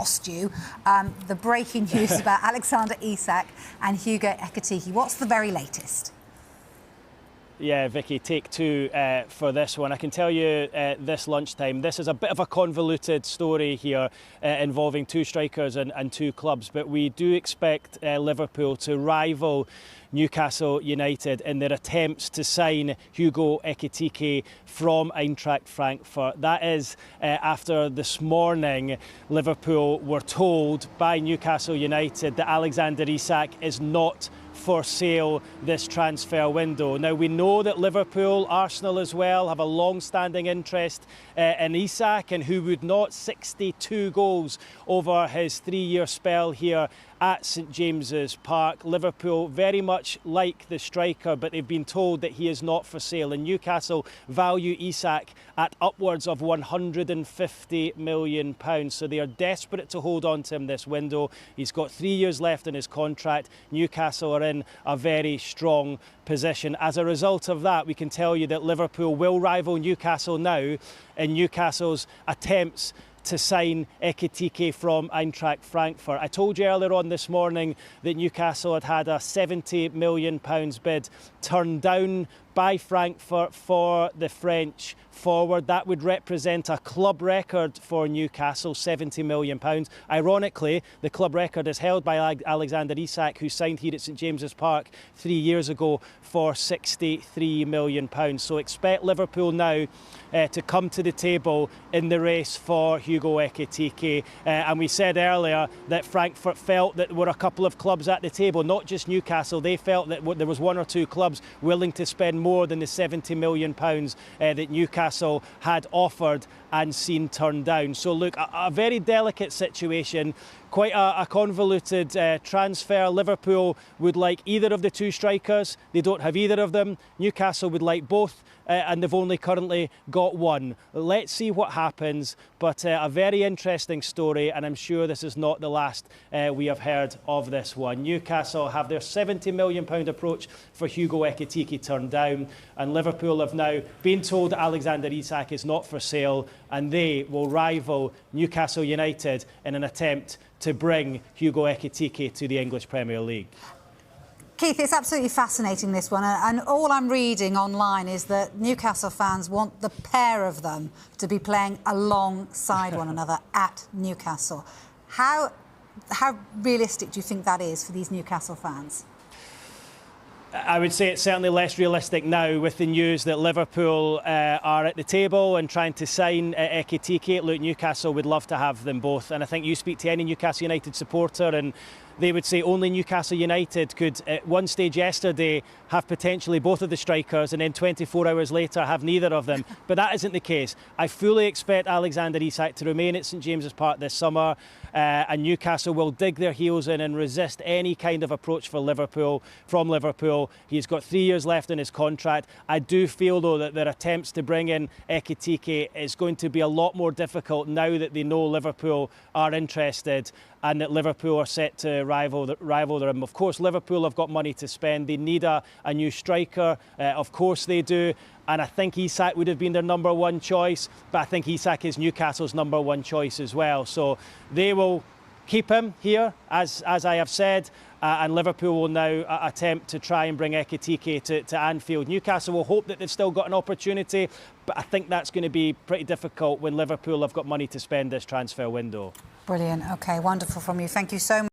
cost you. The breaking news about Alexander Isak and Hugo Ekitike. What's the very latest? Yeah, Vicky, take two for this one. I can tell you this lunchtime, this is a bit of a convoluted story here involving two strikers and two clubs, but we do expect Liverpool to rival Newcastle United in their attempts to sign Hugo Ekitike from Eintracht Frankfurt. That is after this morning Liverpool were told by Newcastle United that Alexander Isak is not for sale this transfer window. Now, we know that Liverpool, Arsenal as well, have a long-standing interest in Isak, and who would not. 62 goals over his 3-year spell here at St James's Park. Liverpool very much like the striker, but they've been told that he is not for sale, and Newcastle value Isak at upwards of £150 million. So they are desperate to hold on to him this window. He's got 3 years left in his contract. Newcastle are in a very strong position. As a result of that, we can tell you that Liverpool will rival Newcastle now in Newcastle's attempts to sign Ekitike from Eintracht Frankfurt. I told you earlier on this morning that Newcastle had a £70 million bid turned down by Frankfurt for the French forward. That would represent a club record for Newcastle, £70 million. Ironically, the club record is held by Alexander Isak, who signed here at St James's Park 3 years ago for £63 million. So expect Liverpool now to come to the table in the race for Hugo Ekitike. And we said earlier that Frankfurt felt that there were a couple of clubs at the table, not just Newcastle. They felt that there was one or two clubs willing to spend more than the £70 million that Newcastle had offered and seen turned down. So look, a very delicate situation, quite a convoluted transfer. Liverpool would like either of the two strikers. They don't have either of them. Newcastle would like both, and they've only currently got one. Let's see what happens, but a very interesting story, and I'm sure this is not the last we have heard of this one. Newcastle have their £70 million approach for Hugo Ekitike turned down, and Liverpool have now been told that Alexander Isak is not for sale, and they will rival Newcastle United in an attempt to bring Hugo Ekitike to the English Premier League. Keith, it's absolutely fascinating, this one, and all I'm reading online is that Newcastle fans want the pair of them to be playing alongside one another at Newcastle. How realistic do you think that is for these Newcastle fans? I would say it's certainly less realistic now with the news that Liverpool are at the table and trying to sign Ekitike. Look, Newcastle would love to have them both, and I think you speak to any Newcastle United supporter and they would say only Newcastle United could, at one stage yesterday, have potentially both of the strikers and then 24 hours later have neither of them. But that isn't the case. I fully expect Alexander Isak to remain at St James's Park this summer, and Newcastle will dig their heels in and resist any kind of approach from Liverpool. He's got 3 years left in his contract. I do feel, though, that their attempts to bring in Ekitike is going to be a lot more difficult now that they know Liverpool are interested and that Liverpool are set to rival them. Of course, Liverpool have got money to spend. They need a new striker. Of course they do. And I think Isak would have been their number one choice, but I think Isak is Newcastle's number one choice as well. So they will keep him here, as I have said, and Liverpool will now attempt to try and bring Ekitike to Anfield. Newcastle will hope that they've still got an opportunity, but I think that's going to be pretty difficult when Liverpool have got money to spend this transfer window. Brilliant. OK, wonderful from you. Thank you so much.